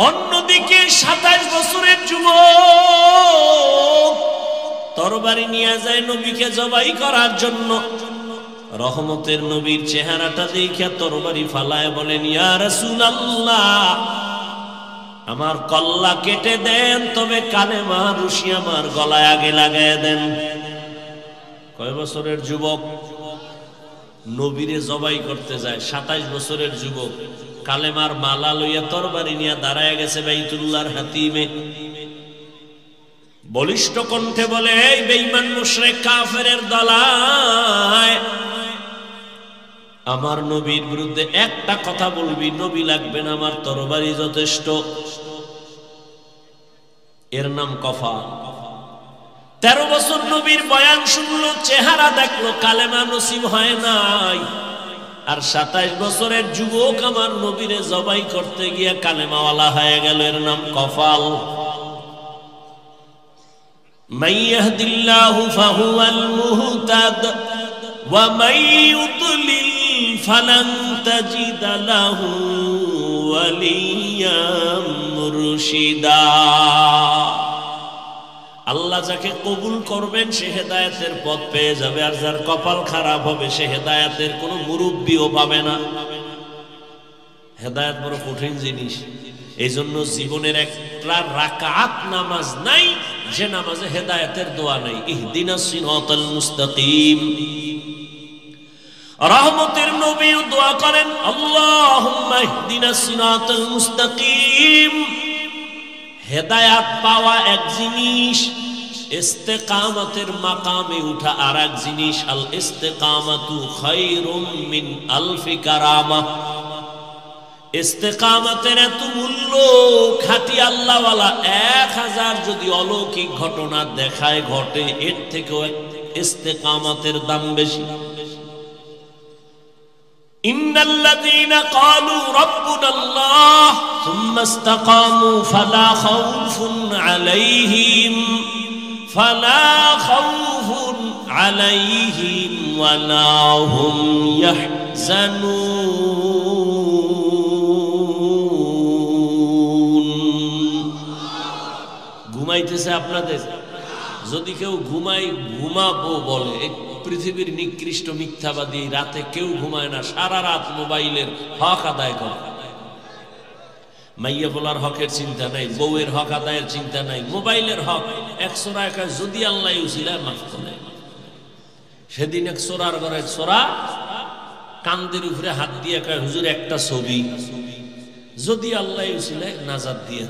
অন্যদিকে 27 বছরের যুবক তরবারি নিয়ে যায় নবীকে জবাই করার জন্য। রহমতের নবীর চেহারাটা দেখে তরবারি ফালায় বলেন, ইয়া রাসূলুল্লাহ, আমার কল্লা কেটে দেন, তবে কালেমা রশি আমার গলায় আগে লাগায় দেন। কয় বছরের যুবক নবীরে জবাই করতে যায়? 27 বছরের যুবক কালেমার মালা লইয়া তরবারি নিয়ে দাঁড়ায় গেছে বাইতুল্লাহর হাতিমে। বলিষ্ঠ কণ্ঠে বলে, এই বেঈমান মুশরিক কাফেরের দলায়, আমার নবীর বিরুদ্ধে একটা কথা বলবি, নবী লাগবে না, আমার তরবারি যথেষ্ট। এর নাম কফা। 13 বছর নবীর বয়ান শুনলো, চেহারা দেখলো, কালেমা নসিব হয় নাই। আর 27 বছরের যুবক আমার নবীরে জবাই করতে গিয়ে কালেমাওয়ালা হয়ে গেল। এর নাম কফাল। মান ইয়াহদিল্লাহু ফাহুয়াল মুহতাদ ওয়া মান ইউদ্লিল ফালান তাজিদা লাহু ওয়ালিয়াম মুরশিদা। আল্লাহ যাকে কবুল করবেন সে হেদায়েতের পথ পেয়ে যাবে, আর যার কপাল খারাপ হবে সে হেদায়েতের কোনো মুরব্বিও পাবে না। হেদায়েত বড় কঠিন জিনিস। এই জন্য জীবনের একটা রাকাত নামাজ নাই যে নামাজে হেদায়েতের দোয়া নাই। ইহদিনাস সিরাতাল মুস্তাকিম। রহমতের নবীও দোয়া করেন, আল্লাহুম্মা ইহদিনাস সিরাতাল মুস্তাকিম। হেদায়াত পাওয়া এক জিনিস, ইস্তেকামতের মাকামে উঠা আর এক জিনিস। আল ইস্তেকামাতু খায়রুম মিন আলফি কারামা। ইস্তেকামতের এত মূল্য, খাঁটি আল্লাহওয়ালা 1000 যদি অলৌকিক ঘটনা দেখায় ঘটে, এর থেকেও ইস্তেকামতের দাম বেশি। ইন্নাল্লাযীনা ক্বালু রাব্বুনাল্লাহ সুম্মা ইসতাকামু ফালা খাউফুন আলাইহিম ওয়ালা হুম ইয়াহজানুন। ঘুমাইতেছে আপনাদের? যদি কেউ ঘুমাবো বলে, পৃথিবীর নিকৃষ্ট মিথ্যাবাদী, রাতে কেউ ঘুমায় না, সারা রাত মোবাইলের হক আদায় করে। মাইয়া বলার হকের চিন্তা নাই, বউয়ের হক আদায়ের চিন্তা নাই, মোবাইলের হক। 100 টাকা যদি আল্লাহ উসিলায় মাফ করে। সেদিন এক সোরার ঘরে সোরা কান্দের উপরে হাত দিয়ে কয়, হুজুর একটা ছবি, যদি আল্লাহ উসিলায় নাজাত দিয়ে।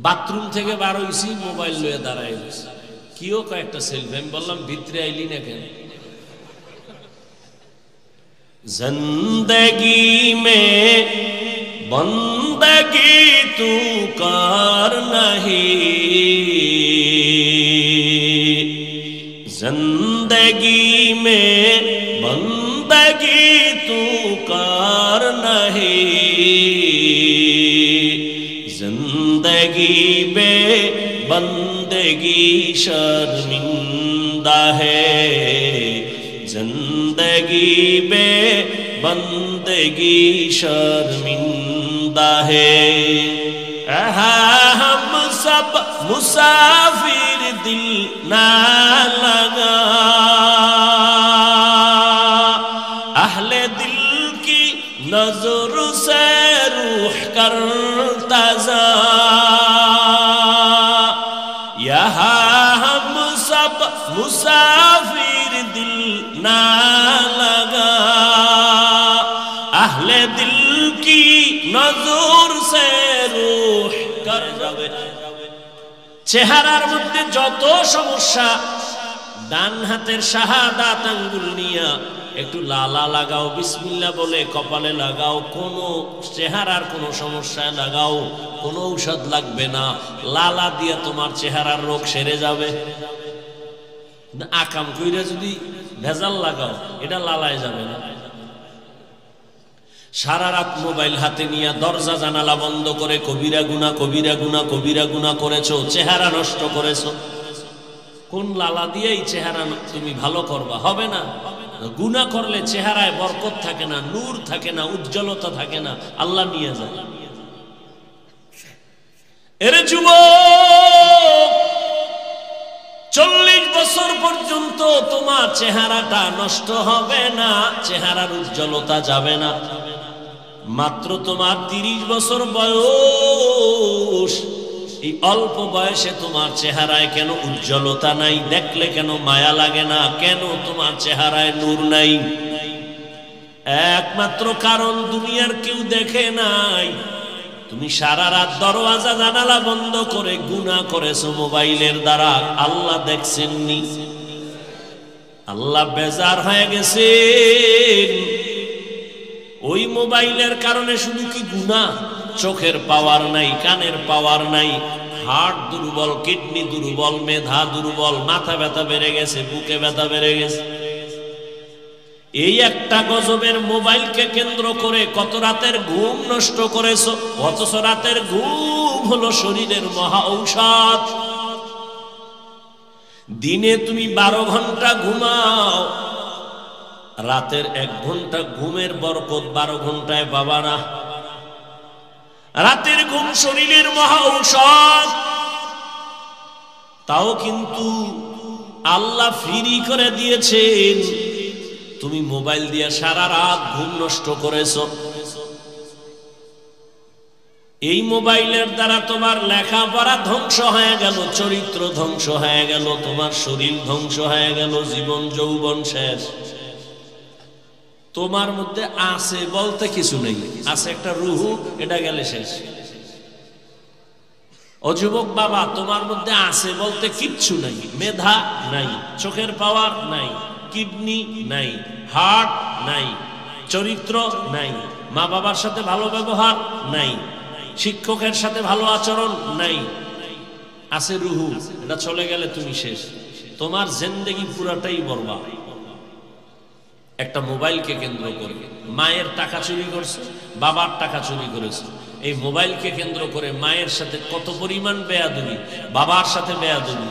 বাথরুম থেকে বার হইছি, মোবাইল লয়ে দাঁড়ায় গেছে, কিও কয়েকটা সেলফি। আমি বললাম, ভিতরে আইলি না কেন? জিন্দগি মে বন্দগি তু কর নাহি, জিন্দগি মে বন্দগি তু কর নাহি, জিন্দগি বে बंदगी शर्मिंदा है, जिंदगी बे बंदगी शर्मिंदा है। हम सब मुसाफिर दिल ना लगा, अहले दिल की नजर से रूह कर ताज़ा, हम सब मुसाफिर दिल ना लगा, अहले दिल की नजर से रूह कर जावे। চেহারার মধ্যে যত সমস্যা, ডান হাতের শাহাদাত আঙ্গুল নিয়া একটু লালা লাগাও, বিসমিল্লাহ বলে কপালে লাগাও, কোনো চেহারার কোনো সমস্যায় লাগাও, কোনো ঔষধ লাগবে না, লালা দিয়ে তোমার চেহারার রোগ সেরে যাবে। আকাম কইরা যদি ভেজাল লাগাও, এটা লালায় যাবে না। সারা রাত মোবাইল হাতে নিয়ে দরজা জানালা বন্ধ করে কবিরা গুনাহ কবিরা গুনাহ কবিরা গুনাহ করেছো, চেহারা নষ্ট করেছো। কোন লালা দিয়ে এই চেহারা তুমি ভালো করবা? হবে না। গুনাহ করলে চেহারায় বরকত থাকে না, নূর থাকে না, উজ্জ্বলতা থাকে না, আল্লাহ নিয়ে যায়। এর যুবক, 40 বছর পর্যন্ত তোমার চেহারাটা নষ্ট হবে না, চেহারার উজ্জ্বলতা যাবে না। মাত্র তোমার 30 বছর বয়স, এই অল্প বয়সে তোমার চেহারায় কেন উজ্জ্বলতা নাই? দেখলে কেন মায়া লাগে না? কেন তোমার চেহারায় নূর নাই? একমাত্র কারণ, দুনিয়ার কেউ দেখে নাই। তুমি সারা রাত দরওয়াজা জানালা বন্ধ করে গুনাহ করেছো মোবাইলের দ্বারা, আল্লাহ দেখছেননি? আল্লাহ বেজার হয়ে গেছেন। ওই মোবাইলের কারণে শুধু কি গুনাহ? চোখের পাওয়ার নাই, কানের পাওয়ার নাই, হার্ট দুর্বল, কিডনি দুর্বল, মেধা দুর্বল, মাথা ব্যথা বেড়ে গেছে, বুকে ব্যথা বেড়ে গেছে। এই একটা গজবের মোবাইলকে কেন্দ্র করে কত রাতের ঘুম নষ্ট করেছো। অথচ রাতের ঘুম হলো শরীরের মহা ঔষধ। দিনে তুমি 12 ঘন্টা ঘুমাও, রাতের 1 ঘন্টা ঘুমের বরকত 12 ঘন্টায় পাবা না। রাতের ঘুম শরীরের মহা ঔষধ, তাও কিন্তু আল্লাহ ফ্রি করে দিয়েছেন। তুমি মোবাইল দিয়ে সারা রাত ঘুম নষ্ট করেছো। এই মোবাইলের দ্বারা তোমার লেখাপড়া ধ্বংস হয়ে গেল, চরিত্র ধ্বংস হয়ে গেল, তোমার শরীর ধ্বংস হয়ে গেল, জীবন যৌবন শেষ। তোমার মধ্যে আছে বলতে কিছু নেই, আছে একটা রুহু, এটা গেলে শেষ। ও যুবক বাবা, তোমার মধ্যে আছে বলতে কিচ্ছু নাই। মেধা নাই, চোখের পাওয়ার নাই, কিডনি নাই, হার্ট নাই, চরিত্র নাই, মা বাবার সাথে ভালো ব্যবহার নাই, শিক্ষকের সাথে ভালো আচরণ নাই, আছে রুহু, এটা চলে গেলে তুমি শেষ। তোমার জিন্দেগি পুরাটাই বরবাদ। একটা মোবাইলকে কেন্দ্র করে মায়ের টাকা চুরি করছে, বাবার টাকা চুরি করেছে। এই মোবাইলকে কেন্দ্র করে মায়ের সাথে কত পরিমাণ বেয়াদবি, বাবার সাথে বেয়াদবি,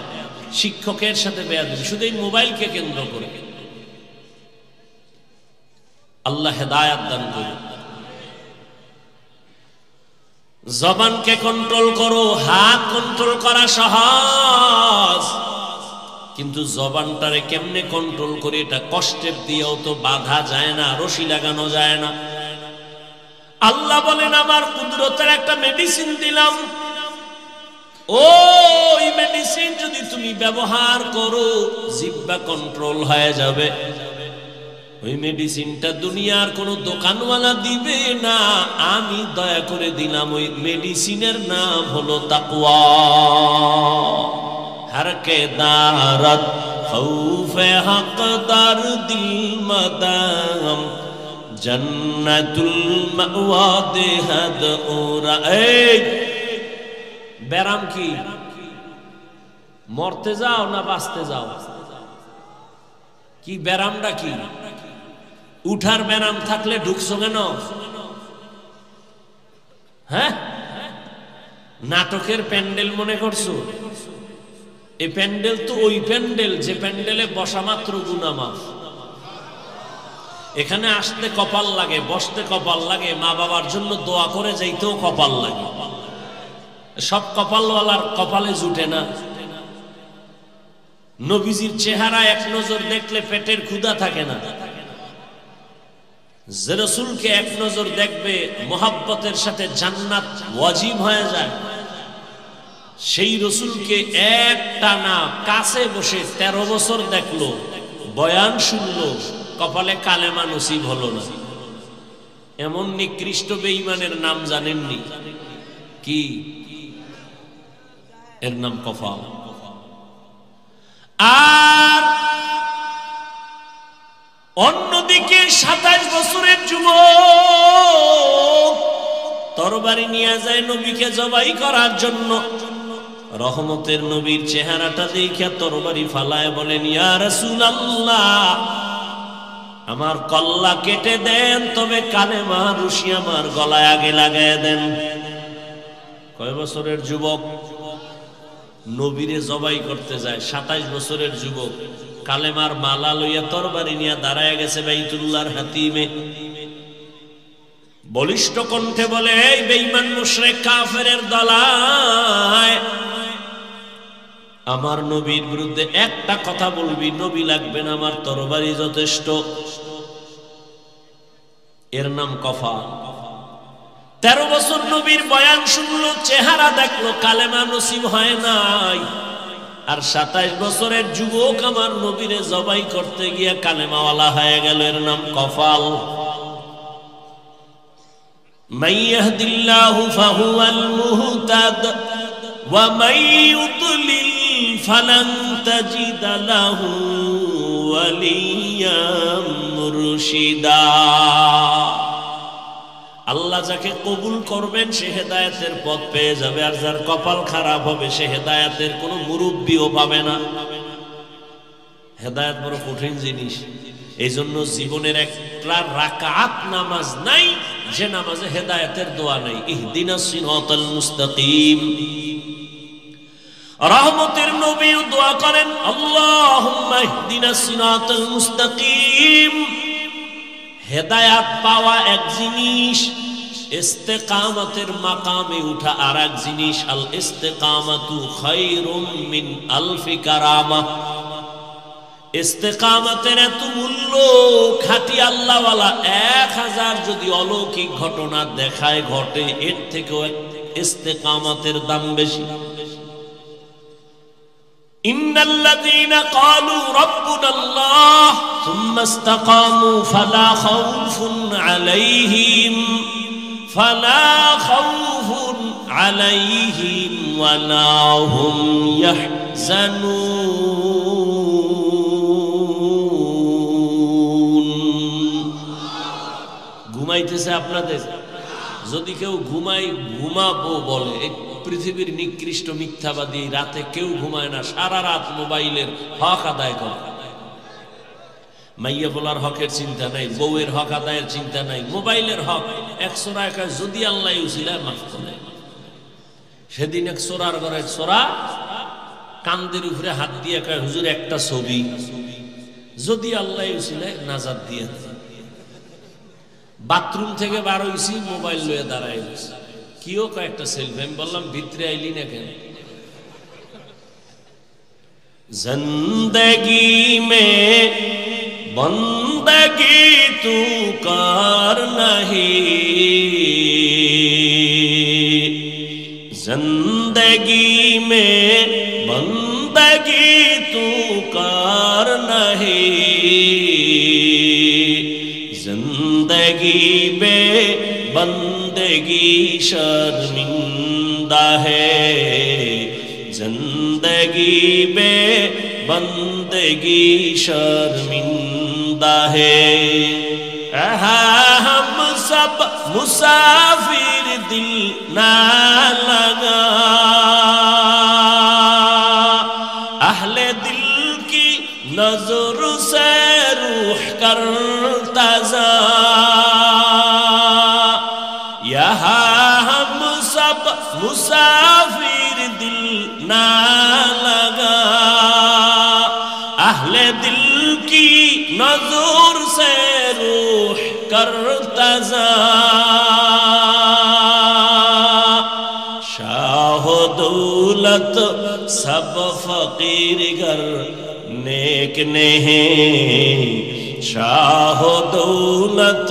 শিক্ষকের সাথে বেয়াদবি, শুধু এই মোবাইলকে কেন্দ্র করে। আল্লাহ হেদায়াত দান করুন। জবানকে কন্ট্রোল করো। হাত কন্ট্রোল করা সহজ, কিন্তু জবানটারে কেমনে কন্ট্রোল করি, এটা কষ্টের দিয়েও তো বাধা যায় না, রশি লাগানো যায় না। আল্লাহ বলেন, আমার কুদরতের একটা মেডিসিন দিলাম, ওই মেডিসিন যদি তুমি ব্যবহার করো, জিহ্বা কন্ট্রোল হয়ে যাবে। ওই মেডিসিনটা দুনিয়ার কোন দোকানওয়ালা দিবে না, আমি দয়া করে দিলাম। ওই মেডিসিনের নাম হলো তাকওয়া। हर के दारत खौफे हकदार दिल मदाम जन्नतुल मअवा देहद ओरा। ব্যারাম কি? মরতে যাও না বাঁচতে যাও? কি ব্যারামটা কি? উঠার ব্যারাম থাকলে ঢুকছো কেন? হ্যাঁ, নাটকের প্যান্ডেল মনে করছো? এই প্যান্ডেল তো ওই প্যান্ডেল যে প্যান্ডেলে বসা মাত্র গুনাহ মাফ। এখানে আসতে কপাল লাগে, বসতে কপাল লাগে, মা বাবার জন্য দোয়া করে যাইতেও কপাল লাগে। সব কপালওয়ালার কপালে জুটে না। নবীজির চেহারা এক নজর দেখলে পেটের ক্ষুধা থাকে না। যে রাসূলকে এক নজর দেখবে, মোহাব্বতের সাথে জান্নাত ওয়াজিব হয়ে যায়। সেই রাসূলকে একটানা কাছে বসে 13 বছর দেখলো, বয়ান শুনলো, কপালে কালেমা নসিব হলো না। এমন নিকৃষ্ট বেঈমানের নাম জানেননি? কি? এর নাম কফাল। আর অন্যদিকে 27 বছরের যুবক তরবারি নিয়ে যায় নবীকে জবাই করার জন্য। রহমতের নবীর চেহারাটা দেখে তরবারি ফালায় বলেন, ইয়া রাসূলুল্লাহ, আমার কল্লা কেটে দেন, তবে কালেমা রশি আমার গলায় আগে লাগায় দেন। কয় বছরের যুবক নবীরে জবাই করতে যায়? 27 বছরের যুবক কালেমার মালা লইয়া তরবারি নিয়ে দাঁড়ায় গেছে বাইতুল্লাহর হাতিমে। বলিষ্ঠ কণ্ঠে বলে, এই বেঈমান মুশরিক কাফেরের দলায়, আমার নবীর বিরুদ্ধে একটা কথা বলবি, নবী লাগবে না, আমার তরবারি যথেষ্ট। এর নাম কফা। 13 বছর নবীর বয়ান শুনলো, চেহারা দেখলো, কালেমা নসিব হয় নাই। আর 27 বছরের যুবক আমার নবীরে জবাই করতে গিয়ে কালেমাওয়ালা হয়ে গেল। এর নাম কফাল। মান ইয়াহদিল্লাহু ফাহুয়াল মুহতাদ ওয়া মান ইউদ্লিল ফালান তাজিদ লাহু ওয়ালিয়াম মুরশিদা। আল্লাহ যাকে কবুল করবেন সে হেদায়েতের পথ পেয়ে যাবে, আর যার কপাল খারাপ হবে সে হেদায়েতের কোনো মুরব্বিও পাবে না। হেদায়েত বড় কঠিন জিনিস। এই জন্য জীবনের একটা রাকাত নামাজ নাই যে নামাজে হেদায়েতের দোয়া নাই। ইহদিনাস সিরাতাল মুস্তাকিম। রহমতের নবীও দোয়া করেন, আল্লাহুম্মা ইহদিনাস সিরাতাল মুস্তাকিম। হেদায়াত পাওয়া এক জিনিস, ইস্তেকামতের মাকামে উঠা আর এক জিনিস। আল ইস্তেকামাতু খায়রুম মিন আলফি কারামা। ইস্তেকামতের এত মূল্য, খাঁটি আল্লাহওয়ালা 1000 যদি অলৌকিক ঘটনা দেখায় ঘটে, এর থেকেও ইস্তেকামতের দাম বেশি। ইন্নাল্লাযীনা ক্বালু রাব্বুনাল্লাহ সুম্মা ইসতাকামু ফালা খাউফুন আলাইহিম ওয়ালা হুম ইয়াহজানুন। ঘুমাইতেছে আপনাদের? যদি কেউ ঘুমাবো বলে, পৃথিবীর নিকৃষ্ট মিথ্যাবাদী, রাতে কেউ ঘুমায় না, সারা রাত মোবাইলের হক আদায় করে। মাইয়া বলার হকের চিন্তা নাই, বউয়ের হক আদায়ের চিন্তা নাই, মোবাইলের হক। 100 টাকা যদি আল্লাহ উসিলায় মাফ করে। সেদিন এক সোরার ঘরে সোরা কান্দের উপরে হাত দিয়ে কয়, হুজুর একটা ছবি যদি আল্লাহ উসিলায় নাজাত দিয়ে। বাথরুম থেকে বার হইছি, মোবাইল লয়ে দাঁড়ায় গেছে, কিও কয়েকটা সেলফি। আমি বললাম, ভিতরে আইলি না কেন? জিন্দেগি মে বন্দগি তু কার নাহি, জিন্দেগি মে বন্দগি তু কার নাহি, जिंदगी बे बंदगी शर्मिंदा है, जिंदगी बे बंदगी शर्मिंदा है। हम सब मुसाफिर दिल ना लगा, अहले दिल की नजर से रूह करता जा, यहाँ हम सब मुसाफिर दिल ना लगा, अहले दिल की नजर से रूह करता जा। शाह दौलत सब फकीर घर नेक नहीं, शाह दौलत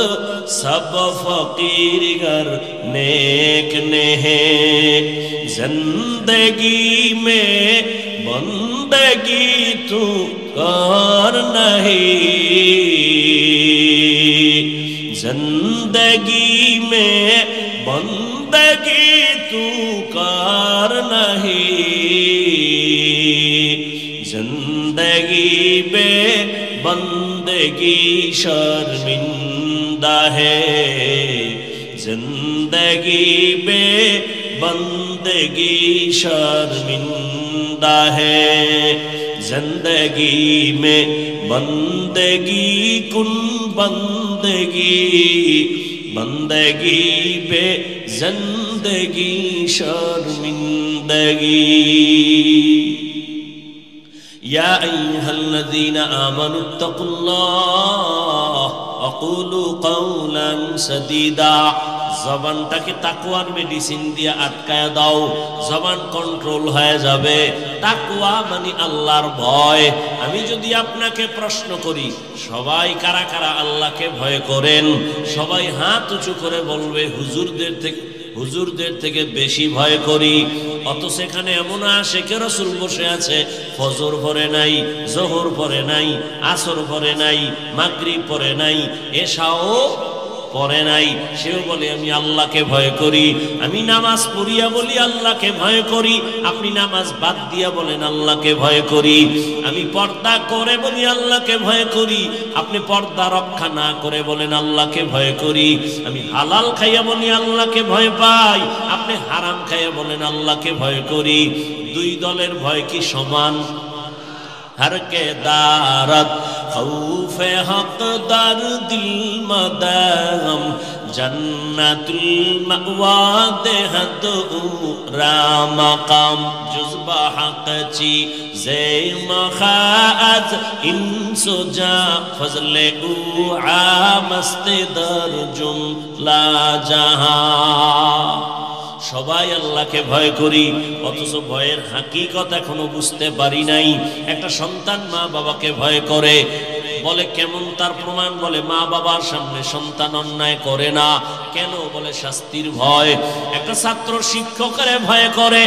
सब फकीर घर नेक नहीं, जिंदगी में बंदगी तू कर नहीं, जिंदगी में बंदगी तू कर नहीं, जिंदगी बे बंदगी शर्मिंदा है, जिंदगी बे बंदगी शर्मिंदा है, जिंदगी में बंदगी कुन बंदगी, बंदगी बे जिंदगी शर्मिंदगी। या अय्युहल्लज़ीना आमनु इत्तक़ुल्लाह वक़ूलू क़ौलन सदीदा। জবানটাকে তাকওয়ার মেডিসিন দিয়ে আটকায় দাও, জবান কন্ট্রোল হয়ে যাবে। তাকওয়া মানে আল্লাহর ভয়। আমি যদি আপনাকে প্রশ্ন করি, সবাই কারা কারা আল্লাহকে ভয় করেন? সবাই হাত উঁচু করে বলবে হুজুরদের থেকে বেশি ভয় করি। অত সেখানে এমন আশিকে রাসূল বসে আছে, ফজর পড়ে নাই, জোহর পড়ে নাই, আসর পড়ে নাই, মাগরিব পড়ে নাই, এশাও পড়ে নাই, সেও বলে আমি আল্লাহকে ভয় করি। আমি নামাজ পড়িয়া বলি আল্লাহকে ভয় করি, আপনি নামাজ বাদ দিয়া বলেন আল্লাহকে ভয় করি। আমি পর্দা করে বলি আল্লাহকে ভয় করি, আপনি পর্দা রক্ষা না করে বলেন আল্লাহকে ভয় করি। আমি হালাল খাইয়া বলি আল্লাহকে ভয় পাই, আপনি হারাম খাইয়া বলেন আল্লাহকে ভয় করি। দুই দলের ভয় কি সমান? हर के दारत खौफे हक दर दिल मदम जन्नतुल मअवा देहत रामकाम जुज़बा हक ची ज़े मखाअत इंसुजा फज़ले उ आमस्त दर जुमला जहां। সবাই আল্লাহকে ভয় করি, অথচ ভয়ের হাকিকত এখনো বুঝতে পারি নাই। একটা সন্তান মা বাবাকে ভয় করে, বলে কেমন তার প্রমাণ? বলে মা বাবার সামনে সন্তান অন্যায় করে না। কেন? বলে শাস্তির ভয়। একটা ছাত্র শিক্ষকের ভয় করে,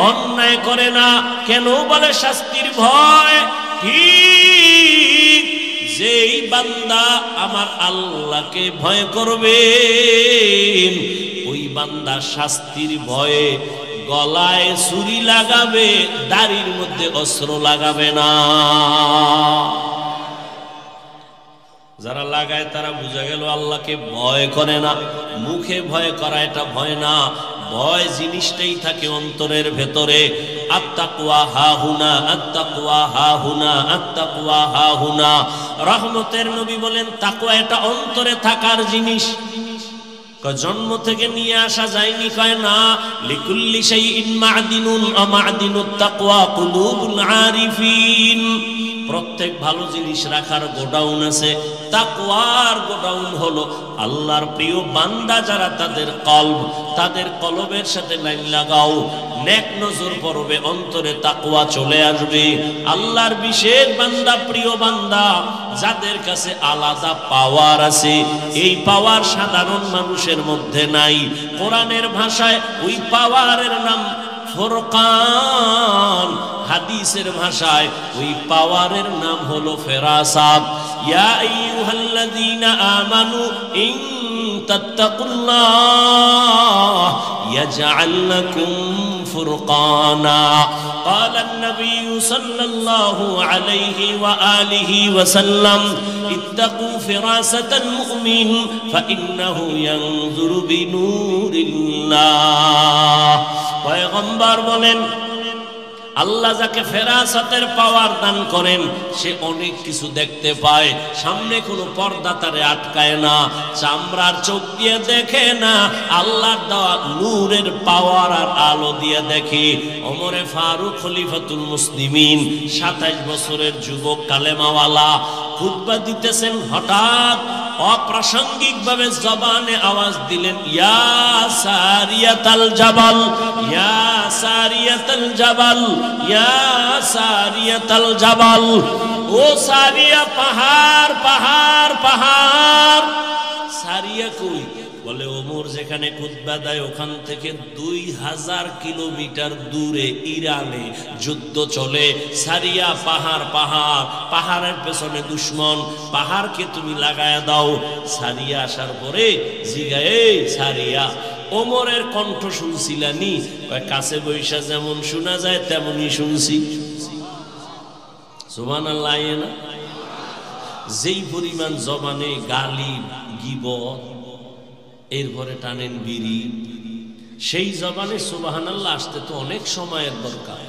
অন্যায় করে না। কেন? বলে শাস্তির ভয়। ঠিক যেই বান্দা আমার আল্লাহকে ভয় করবে, ওই বান্দা শাস্তির ভয়ে গলায় ছুরি লাগাবে, দাড়ির মধ্যে অস্ত্র লাগাবে না। যারা লাগায় তারা বুঝা গেল আল্লাহকে ভয় করে না। মুখে ভয় করা এটা ভয় না, ভয় জিনিসটাই থাকে অন্তরের ভেতরে। আত্তাকওয়া হাহুনা, আত্তাকওয়া হাহুনা, আত্তাকওয়া হাহুনা। রহমতের নবী বলেন তাকওয়া এটা অন্তরে থাকার জিনিস, জন্ম থেকে নিয়ে আসা যায়নি। কয় না, লিকুল্লি শাইইন মা'দিনুন ওয়া মা'দিনুত তাকওয়া কুলুবুল আরিফিন। প্রত্যেক ভালো জিনিস রাখার গোডাউন আছে, তাকওয়ার গোডাউন হলো আল্লাহর প্রিয় বান্দা যারা, তাদের কলবের সাথে লাইন লাগাও, নেক নজর পড়বে, অন্তরে তাকওয়া চলে আসবে। আল্লাহর বিশেষ বান্দা, প্রিয় বান্দা যাদের কাছে আলাদা পাওয়ার আছে, এই পাওয়ার সাধারণ মানুষের মধ্যে নাই। কোরআনের ভাষায় ওই পাওয়ারের নাম ফুরকান, হাদিসের ভাষায় ওই পাওয়ারের নাম হলো ফেরাসাত। ইয়া আইয়ুহাল্লাযীনা আমানু ইন তাত্তাকুল্লাহ ইয়াজআল লাকুম ফুরকানা। قال النبي صلى الله عليه وآله وسلم اتقوا فراسة المؤمن فإنه ينظر بنور الله। পয়গম্বর বলেন আল্লাহ যাকে ফেরাসাতের পাওয়ার দান করেন, সে অনেক কিছু দেখতে পায়। সামনে কোনো পর্দা তারে আটকায় না, চামড়ার চোখ দিয়ে দেখে না, আল্লাহর দেওয়া নূরের পাওয়ার আর আলো দিয়ে দেখে। ওমরে ফারুক খলিফাতুল মুসলিমিন, 27 বছরের যুবক কালেমাওয়ালা, খুতবা দিতেছেন, হঠাৎ অপ্রাসঙ্গিক ভাবে জবানে আওয়াজ দিলেন, ইয়া সারিয়াতাল জাবাল, ইয়া সারিয়াতাল জাবাল, ইয়া সারিয়াতাল জাবাল। ও সারিয়া, পাহাড় পাহাড় পাহাড়। সারিয়া কই? বলে ওমর যেখানে খুতবা দেয় ওখান থেকে 2000 কিলোমিটার দূরে ইরানে যুদ্ধ চলে। সারিয়া পাহাড় পাহাড়, পাহাড়ের পেছনে দুশ্মন, পাহাড়কে তুমি লাগায়া দাও। সারিয়া আসার পরে জিগায়ে সারিয়া, ওমরের কণ্ঠ শুনছিলানি? কাছে বৈশা যেমন শোনা যায় তেমনই শুনছি। সুবহানাল্লাহ। না যেই পরিমাণ জবানে গালি গীবত, এরপরে টানেন বিড়ি, সেই জবানে সুবহানাল্লাহ আসতে তো অনেক সময়ের দরকার।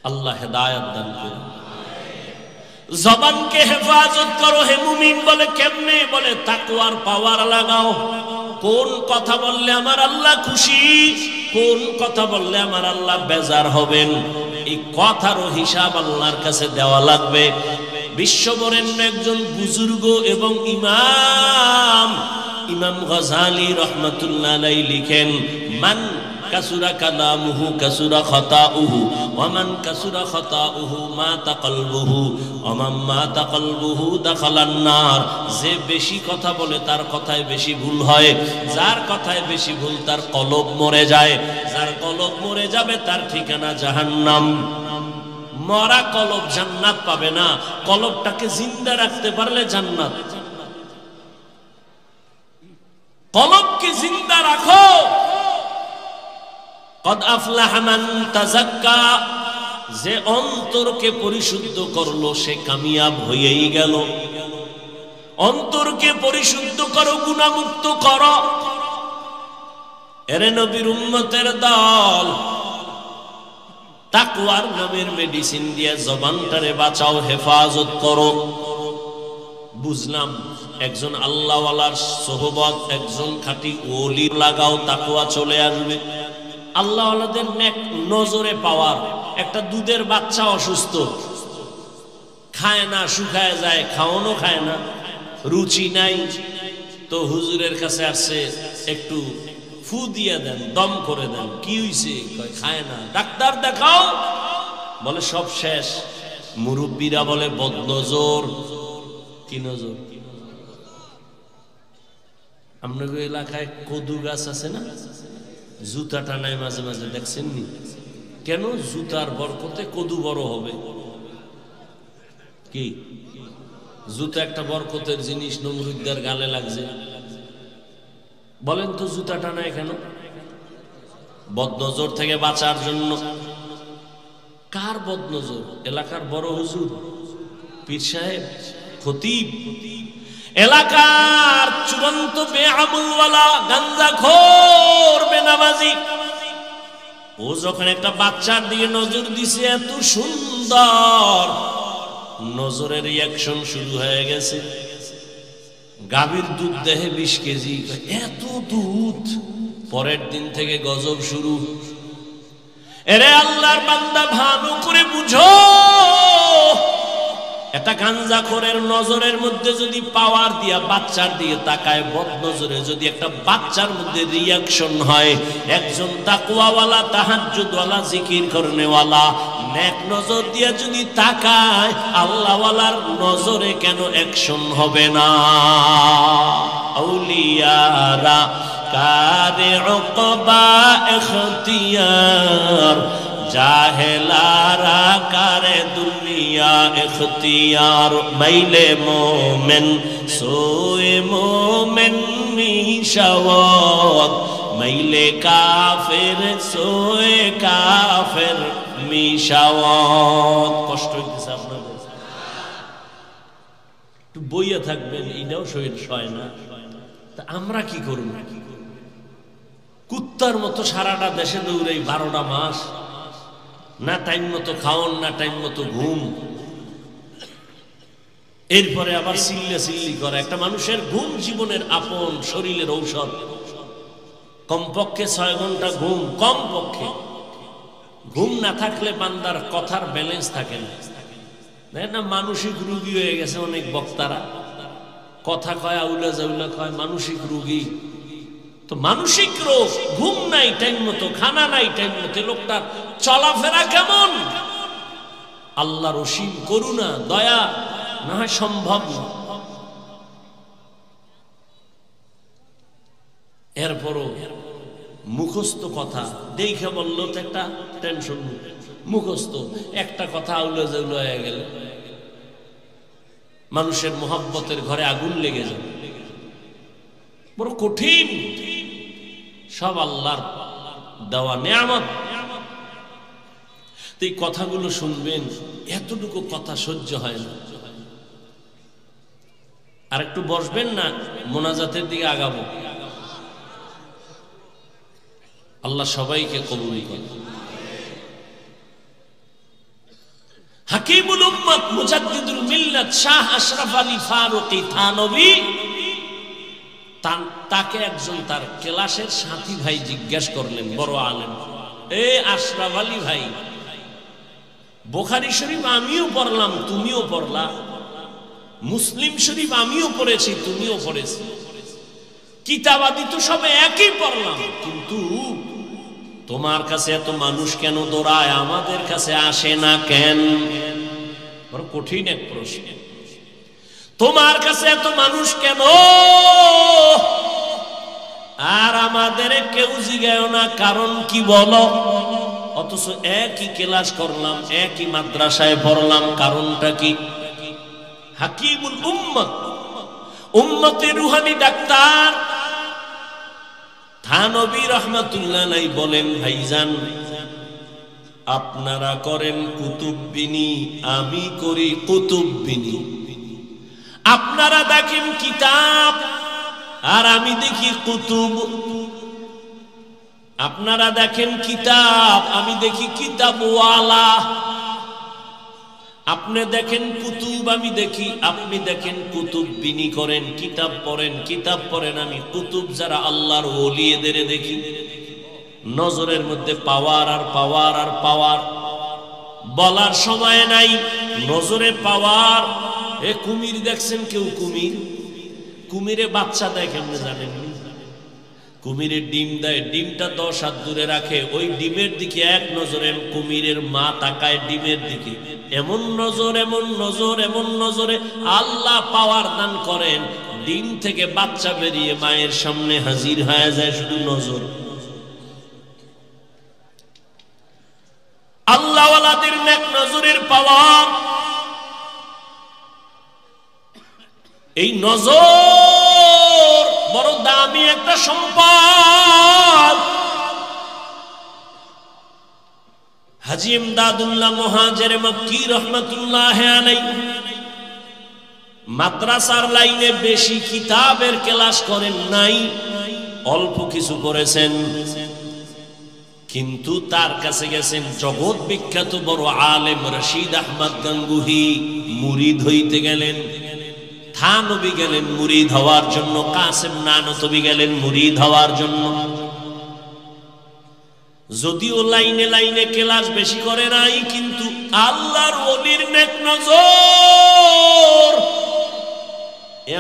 আল্লাহ হেদায়েত দান করুন। জবানকে হেফাজত করো হে মুমিন। বলে কেমনে? বলে তাকওয়ার পাওয়ার লাগাও। কোন কথা বললে আমার আল্লাহ খুশি, কোন কথা বললে আমার আল্লাহ বেজার হবেন, এই কথারও হিসাব আল্লাহর কাছে দেওয়া লাগবে। বিশ্ববরেণ্য একজন বুজুর্গ এবং ইমাম ইমাম গজালি রহমাতুল্লাহ আলাইহি লিখেন, মান কাসুরা কালামুহু কাসুরা খাতাউহু ওয়া মান কাসুরা খাতাউহু মাতা কলবুহু ওয়া মান মাতা কলবুহু দাখালান নার। যে বেশি কথা বলে তার কথায় বেশি ভুল হয়, যার কথায় বেশি ভুল তার কলব মরে যায়, যার কলব মরে যাবে তার ঠিকানা জাহান্নাম। মরা কলব জান্নাত পাবে না, কলবটাকে জিন্দা রাখতে পারলে জান্নাত। কলবকে জিন্দা রাখো। কদ আফলাহা মান তাযাক্কা, যে অন্তরকে পরিশুদ্ধ করলো সে কামিয়াব হয়েই গেল। অন্তরকে পরিশুদ্ধ করো, গুনাহমুক্ত করো। এরে নবীর উম্মতের দল, তাকওয়ার নামের মেডিসিন দিয়ে জবানটারে বাঁচাও, হেফাজত করো। বুঝলাম একজন আল্লাহওয়ালার সোহবত, একজন খাঁটি ওলি লাগাও, তাকওয়া চলে আসবে। আল্লাহওয়ালাদের নেক নজরে পাওয়ার। একটা দুধের বাচ্চা অসুস্থ, খায় না, শুকায় যায়, খাওয়ানো খায় না, রুচি নাই, তো হুজুরের কাছে আসছে, একটু ফু দিয়ে দেন, দম করে দেন। কি হইছে? খায় না। ডাক্তার দেখাও, বলে সব শেষ। মুরব্বীরা বলে বদনজর। কি নজর? আপনাদের এলাকায় কদু গাছ আছে না? জুতা টানায় মাঝে মাঝে, দেখছেন নি? কেন? জুতার বরকতে কদু বড় হবে। কি জুতা একটা বরকতের জিনিস, নমরুদ্দার গালে লাগছে। বলেন তো জুতা টানায় কেন? বদনজর থেকে বাঁচার জন্য। কার বদনজর? এলাকার বড় হুজুর, পীর সাহেব, খতিব, এলাকার চূড়ান্ত বেআমুলওয়ালা, গাঞ্জাখোর, বেনামাজি। ও যখন একটা বাচ্চার দিকে নজর দিছে, এত সুন্দর, নজরের রিয়াকশন শুরু হয়ে গেছে। গাভীর দুধ দেহে 20 কেজি, এত দুধ। পরের দিন থেকে গজব শুরু। এরে আল্লাহর বান্দা, ভালো করে বুঝো, এটা গাঞ্জাখোরের নজরের মধ্যে যদি পাওয়ার দিয়া বাচ্চার দিয়ে তাকায়, বদনজরে যদি একটা বাচ্চার মধ্যে রিয়াকশন হয়, একজন তাকওয়াওয়ালা, তাহাজ্জুদওয়ালা, জিকির করনেওয়ালা নেক নজর দিয়ে যদি তাকায়, আল্লাহওয়ালার নজরে কেন অ্যাকশন হবে না? আউলিয়ারা কারে উকবা ইখতিয়ার, জাহেলারা কারে দুনিয়া ইখতিয়ার। মাইলে মোমেন সোয়ে মোমেন মিশাওয়াত, মাইলে কাফের সোয়ে কাফের মিশাওয়াত। কষ্ট হইতেছে আপনাদের? একটু বইয়া থাকবেন, এটাও শরীর সয় না। তা আমরা কি করব? কুত্তার মতো সারাটা দেশে দৌড়াই 12টা মাস, না টাইম মতো খাওন, না টাইম মতো ঘুম। এরপরে আবার চিল্লি করে। একটা মানুষের ঘুম জীবনের আপন, শরীরের ঔষধ। কমপক্ষে 6 ঘন্টা ঘুম, কমপক্ষে। ঘুম না থাকলে বান্দার কথার ব্যালেন্স থাকে না। না, মানসিক রোগী হয়ে গেছে অনেক বক্তারা, কথা কয় আউলা জাউলা কয়, মানসিক রোগী। তো মানসিক রোগ, ঘুম নাই টাইম মতো, খানা নাই টাইম মতো, লোকটার চলাফেরা কেমন? আল্লাহর অসীম করুণা, দয়া না হয় সম্ভব না। এরপরও মুখস্থ কথা দেখে বললো তো একটা টেনশন, মুখস্থ একটা কথা আউলা জাউলা হয়ে গেল, মানুষের মোহাব্বতের ঘরে আগুন লেগে যাবে। বড় কঠিন। সব আল্লাহর দেওয়া নেয়ামত। তো এই কথাগুলো শুনবেন, এতটুকু কথা সহ্য হয় না। আর একটু বসবেন না, মোনাজাতের দিকে আগাবো। আল্লাহ সবাইকে কবুল করেন। হাকিমুল উম্মত, মুজাদ্দিদুল মিল্লাত, শাহ আশরাফ আলী ফারুকী থানভী, তাকে একজন তার ক্লাসের সাথী ভাই জিজ্ঞেস করলেন, বড় আলেম, এ আশরাফ আলী ভাই, বুখারী শরীফ আমিও পড়লাম, তুমিও পড়লা, মুসলিম শরীফ আমিও পড়েছি, তুমিও পড়েছি, কিতাবাদি তো সব একই পড়লাম, কিন্তু তোমার কাছে এত মানুষ কেন দৌড়ায়, আমাদের কাছে আসে না কেন? বড় কঠিন এক প্রশ্ন। তোমার কাছে এত মানুষ কেন আর আমাদের কেউ জিজ্ঞাসা না কারণ কি বলো? অথচ একই ক্লাস করলাম, একই মাদ্রাসায় পড়লাম, কারণটা কি? হাকিমুল উম্মত, উম্মতের রুহানি ডাক্তার থানবী রহমাতুল্লাহ আলাইহি বলেন, ভাইজান আপনারা করেন কুতুববিনী, আমি করি কুতুববিনী। আপনারা দেখেন কিতাব আর আমি দেখি কুতুব। আপনারা দেখেন কিতাব, আমি দেখি কিতাবওয়ালা। আপনি দেখেন কুতুব, আমি দেখি, আপনি দেখেন কুতুববিনী করেন, কিতাব পড়েন, কিতাব পড়েন, আমি কুতুব যারা আল্লাহর ওলি এদের দেখি। নজরের মধ্যে পাওয়ার আর পাওয়ার আর পাওয়ার, বলার সময় নাই। নজরে পাওয়ার। এ কুমির দেখছেন কেউ? কুমির, কুমিরে বাচ্চা দেয় কেমনে জানেন? কুমিরের ডিম দেয়, ডিমটা 10 হাত দূরে রাখে, ওই ডিমের দিকে এক নজরে কুমিরের মা তাকায় ডিমের দিকে। এমন নজর, এমন নজর, এমন নজরে আল্লাহ পাওয়ার দান করেন, ডিম থেকে বাচ্চা বেরিয়ে মায়ের সামনে হাজির হয়ে যায়, শুধু নজর। আল্লাহওয়ালাদের নেক নজরের পাওয়ার। এই নজর বড় দামি একটা সম্পদ। হাজী ইমদাদুল্লাহ মুহাজির মক্কি রহমাতুল্লাহ আলাইহি মাদ্রাসার লাইনে বেশি কিতাবের ক্লাস করেন নাই, অল্প কিছু করেছেন, কিন্তু তার কাছে গেছেন জগৎ বিখ্যাত বড় আলেম রশিদ আহমদ গাঙ্গুহি, মুরিদ হইতে গেলেন। থানবী গেলেন মুরিদ হওয়ার জন্য, কাসেম নানতবী গেলেন মুরিদ হওয়ার জন্য। যদিও লাইনে লাইনে ক্লাস বেশি করে নাই, কিন্তু আল্লাহর ওলির নেক নজর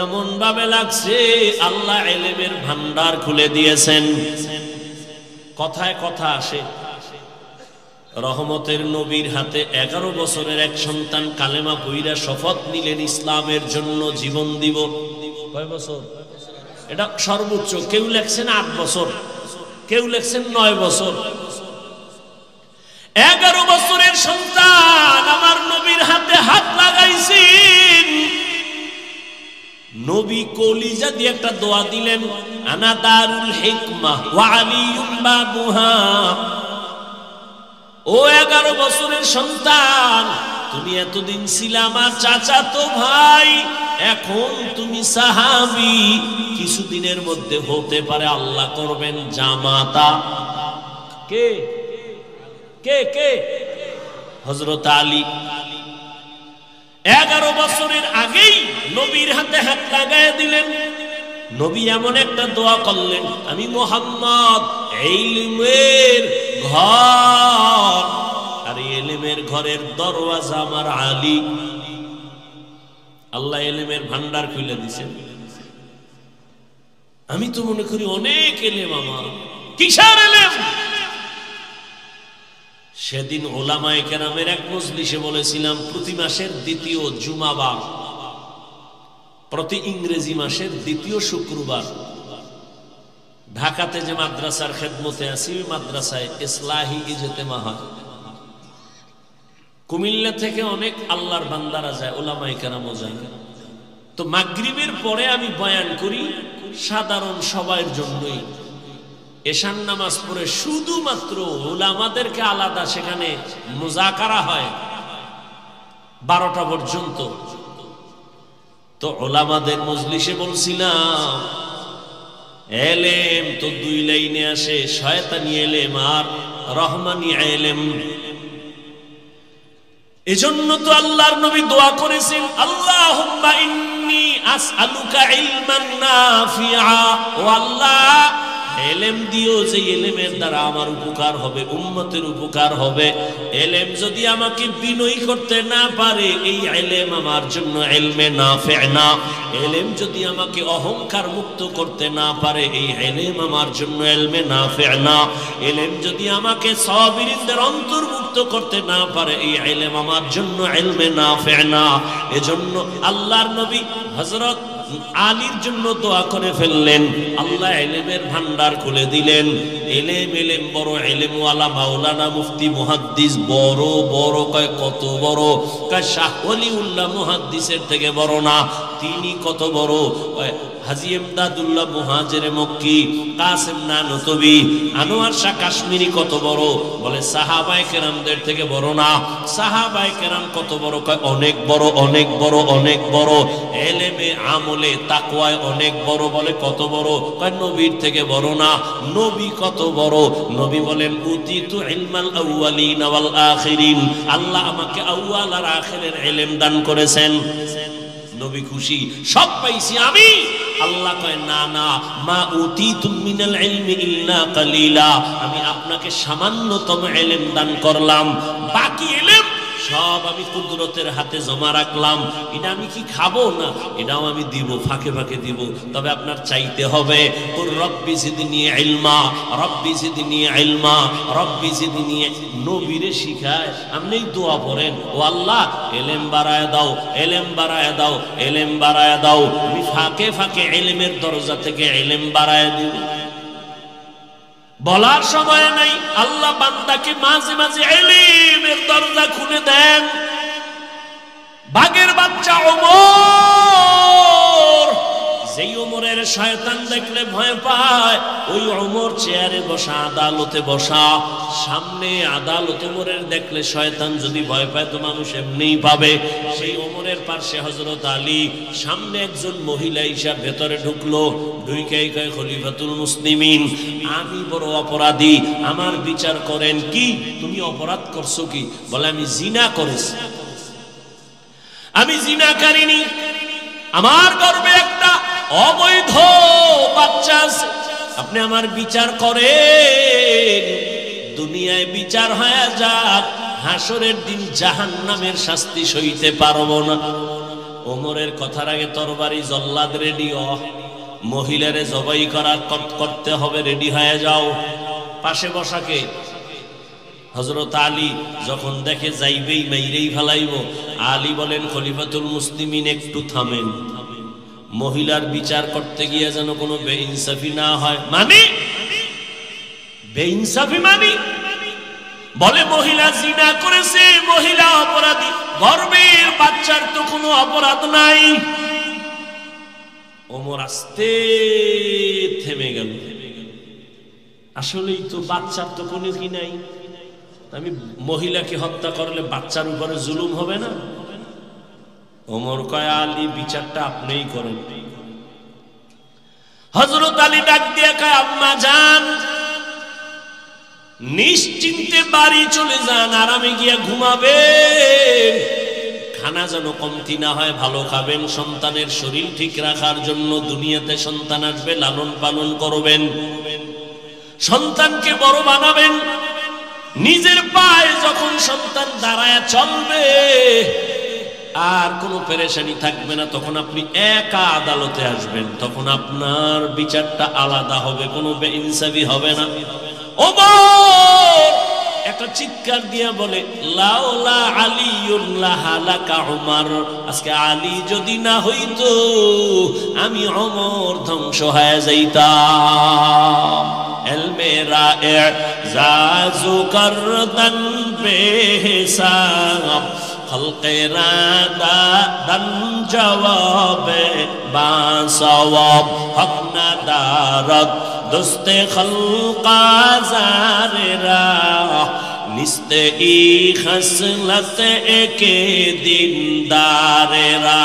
এমন ভাবে লাগছে আল্লাহ ইলমের ভান্ডার খুলে দিয়েছেন। কথায় কথা আসে, রহমতের নবীর হাতে 11 বছরের এক সন্তান কালেমা পড়া শপথ নিলেন ইসলামের জন্য জীবন দিব। কয় বছর? এটা সর্বোচ্চ। কেউ লেখছেন 8 বছর, কেউ লেখছেন 9 বছর। 11 বছরের সন্তান আমার নবীর হাতে হাত লাগাইছেন। নবী কলিজা দিয়ে একটা দোয়া দিলেন, আনা দারুল হিকমাহ ওয়া আলিয়ুম বাবুহা। ও 11 বছরের সন্তান, তুমি এতদিন ছিলে আমার চাচাতো ভাই, এখন তুমি সাহাবী, কিছুদিনের মধ্যে হতে পারে আল্লাহ করবেন জামাতা। কে কে কে? হযরত আলী। 11 বছরের আগেই নবীর হাতে হাত লাগায় দিলেন। নবী এমন একটা দোয়া করলেন, আমি মুহাম্মদ ইলমের ঘর, আর ইলমের ঘরের দরওয়াজা আমার আলী। আল্লাহ ইলমের ভান্ডার খুলে দিয়েছেন। আমি তো মনে করি অনেক ইলম আমার। কিসের ইলম? সেদিন উলামায়ে কেরামের এক মজলিসে বলেছিলাম, প্রতি মাসের দ্বিতীয় জুমাবার, প্রতি ইংরেজি মাসের দ্বিতীয় শুক্রবার ঢাকাতে যে মাদ্রাসার খেদমতে আছি, ওই মাদ্রাসায় ইসলাহি ইজতেমা হয়। কুমিল্লা থেকে অনেক আল্লাহর বান্দারা যায়, উলামায়ে কেরামও যায়। তো মাগরিবের পরে আমি বয়ান করি সাধারণ সবার জন্যই। এশার নামাজ পড়ে শুধুমাত্র উলামাদেরকে আলাদা সেখানে মুজাকারা হয় 12টা পর্যন্ত। তো উলামাদের মজলিসে বলছিলাম, এলেম তো 2 লাইনে আসে, শয়তানি এলেম আর রহমানি এলেম। এজন্য তো আল্লাহর নবী দোয়া করেছেন, আল্লাহুম্মা ইন্নী আসআলুকা ইলমান নাফিআ। ও আল্লাহ, এলেম দিও যে এলেমের দ্বারা আমার উপকার হবে, উম্মতের উপকার হবে। এলেম যদি আমাকে বিনয়ী করতে না পারে, এই এলেম আমার জন্য ইলমে নাফি না। এলেম যদি আমাকে অহংকার মুক্ত করতে না পারে, এই এলেম আমার জন্য ইলমে নাফি না। এলেম যদি আমাকে সাবিরিনদের অন্তর্ভুক্ত করতে না পারে, এই এলেম আমার জন্য ইলমে নাফি না। এজন্য আল্লাহর নবী হযরত আলীর জন্য দোয়া করে ফেললেন, আল্লাহ ইলমের ভান্ডার খুলে দিলেন। এলেম বড় এলেমওয়ালা মাওলানা মুফতি মুহাদ্দিস বড় বড়, কয় কত বড়? কয় শাহ ওলিউল্লাহ মুহাদ্দিসের থেকে বড় না। তিনি কত বড়? হাজী ইমদাদুল্লাহ মুহাজিরে মক্কি, কাসেম নানতবি, আনোয়ার শাহ কাশ্মীরি কত বড়? বলে সাহাবায়ে কেরামদের থেকে বড় না। সাহাবায়ে কেরাম কত বড়? কয় অনেক বড়, অনেক বড়, অনেক বড়। এলেমে আমলে তাকওয়ায় অনেক বড়। বলে কত বড়? কয় নবীর থেকে বড় না। নবী কত বড়? নবী বলেন উতিতু ইলমাল আউয়ালিন ওয়াল আখিরিন, আল্লাহ আমাকে আউয়াল আর আখিরের ইলম দান করেছেন। নবী খুশি, সব পাইছি আমি। আল্লাহ কয় না না, মা উতিতুম মিনাল ইলমি ইল্লা কালিলা, আমি আপনাকে সামান্যতম ইলম দান করলাম, বাকি ইলম সব আমি কুদরতের হাতে জমা রাখলাম। এটা আমি কি খাবো না, এটাও আমি দিব, ফাঁকে ফাঁকে দিব। তবে আপনার চাইতে হবে, কুর রব্বি জিদনি ইলমা, রব্বি জিদনি ইলমা, রব্বি জিদনি। নবীরে শিখায় আপনি দোয়া পড়েন, ও আল্লাহ ইলম বাড়ায় দাও, ইলম বাড়ায় দাও, ইলম বাড়ায় দাও। আমি ফাঁকে ফাঁকে ইলমের দরজা থেকে ইলম বাড়ায় দিব। বলার সময় নাই, আল্লাহ বান্দাকে মাঝে মাঝে ইলমের দরজা খুলে দেন। বাগের বাচ্চা ওমর, যেই ওমরের শয়তান দেখলে ভয় পায়, ওই ওমর চেয়ারে বসা, আদালতে বসা। সামনে আদালত ওমরের দেখলে শয়তান যদি ভয় পায় তো মানুষ এমনিই পাবে। সেই ওমরের পাশে হযরত আলী, সামনে একজন মহিলা ঈশা ভেতরে ঢুকলো, ঢুইকাই কয় খলিফাতুল মুসলিমিন, আমি বড় অপরাধী, আমার বিচার করেন। কি তুমি অপরাধ করছো কি? বলে আমি জিনা করেছি। আমি জিনা করিনি, আমার গর্ভে একটা অবৈধ বাচ্চা আছে, আপনি আমার বিচার করেন। দুনিয়ায় বিচার হয়ে যাক, হাসরের দিন জাহান্নামের শাস্তি সইতে পারবো না। ওমরের কথার আগে তরবারি জল্লাদ রেডি, মহিলারে জবাই করার করতে হবে, রেডি হয়ে যাও। পাশে বসাকে হযরত আলী যখন দেখে যাইবেই মাইরেই ফেলাইব, আলী বলেন খলিফাতুল মুসলিমিন একটু থামেন, মহিলার বিচার করতে গিয়ে যেন কোনো বেইনসাফি না হয়। মানে বেইনসাফি মানে? বলে মহিলা জিনা করেছে, মহিলা অপরাধী, গর্ভের বাচ্চার তো কোনো অপরাধ নাই। ওমর আস্তে থেমে গেল, আসলেই তো বাচ্চার তো কোনো কি নাই, আমি মহিলাকে হত্যা করলে বাচ্চার উপরে জুলুম হবে না? ওমর কয় আলী বিচারটা আপনিই করেন। হযরত আলী ডাক দিয়ে কয় আম্মা জান, নিশ্চিন্তে বাড়ি চলে যান, আরামে গিয়ে ঘুমাবেন, খানা যেন কমতি না হয়, ভালো খাবেন, সন্তানের শরীর ঠিক রাখার জন্য। দুনিয়াতে সন্তান আসবে, লালন পালন করবেন, সন্তানকে বড় বানাবেন। নিজের পায়ে যখন সন্তান দাঁড়ায় চলবে, আর কোনো পেরেশানি থাকবে না, তখন আপনি একা আদালতে আসবেন, তখন আপনার বিচারটা আলাদা হবে, কোনো বেইনসাফি হবে না। ওমর একটা চিৎকার দিয়া বলে লাউলা আলিউন লাহালাকা উমর, আজকে আলী যদি না হইতো আমি ওমর ধ্বংস হয়ে যাইতাম। ইলমে রায়ে জাজু করদান বেহিসাব, খলকে রাদা দান জওয়াবে বা সওয়াব, হক না দারত দোস্তে খলকা জারেরা, নিস্তে ই খসলত একে দিনদারেরা।